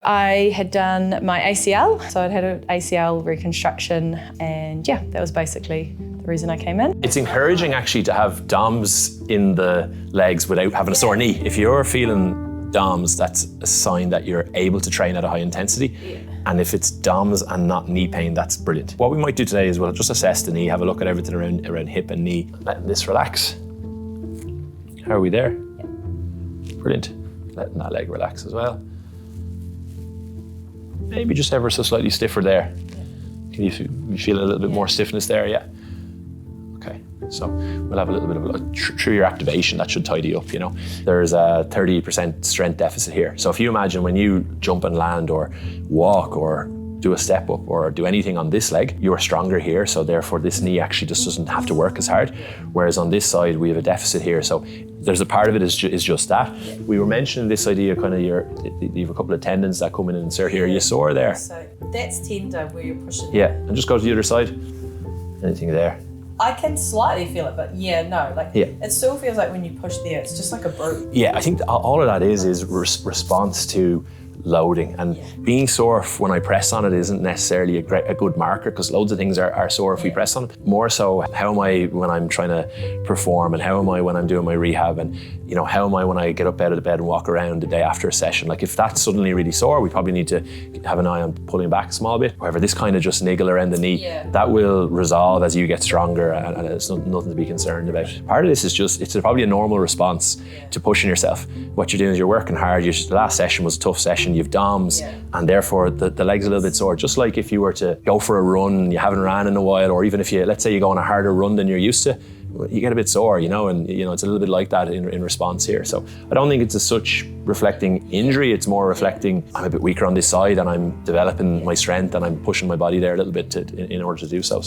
I had done my ACL, so I'd had an ACL reconstruction, and yeah, that was basically the reason I came in. It's encouraging actually to have DOMs in the legs without having a sore knee. If you're feeling DOMs, that's a sign that you're able to train at a high intensity. Yeah. And if it's DOMs and not knee pain, that's brilliant. What we might do today is we'll just assess the knee, have a look at everything around hip and knee, letting this relax. How are we there? Yeah. Brilliant. Letting that leg relax as well. Maybe just ever so slightly stiffer there. Can you feel a little bit more stiffness there? Yeah. Okay, so we'll have a little bit of a look through your activation. That should tidy up, you know. There's a 30% strength deficit here. So if you imagine when you jump and land or walk or do a step up or do anything on this leg, you're stronger here, so therefore this knee actually just doesn't have to work as hard. Whereas on this side, we have a deficit here. So there's a part of it is just that. We were mentioning this idea, kind of you have a couple of tendons that come in and insert here. Are you sore there? So that's tender where you're pushing. Yeah, and just go to the other side. Anything there? I can slightly feel it, but it still feels like when you push there, it's just like a bruise. Yeah, I think all of that is response to loading, and being sore when I press on it isn't necessarily a good marker, because loads of things are sore if we press on it. More so, how am I when I'm trying to perform, and how am I when I'm doing my rehab, and you know, how am I when I get up out of the bed and walk around the day after a session? Like if that's suddenly really sore, we probably need to have an eye on pulling back a small bit. However, this kind of just niggle around the knee, that will resolve as you get stronger, and it's nothing to be concerned about. Part of this is just, it's probably a normal response to pushing yourself. What you're doing is you're working hard. The last session was a tough session. You've DOMs, and therefore the leg's a little bit sore. Just like if you were to go for a run and you haven't ran in a while, or even if let's say you go on a harder run than you're used to, you get a bit sore, you know, and you know, it's a little bit like that in response here. So I don't think it's as such reflecting injury, it's more reflecting I'm a bit weaker on this side and I'm developing my strength and I'm pushing my body there a little bit in order to do so.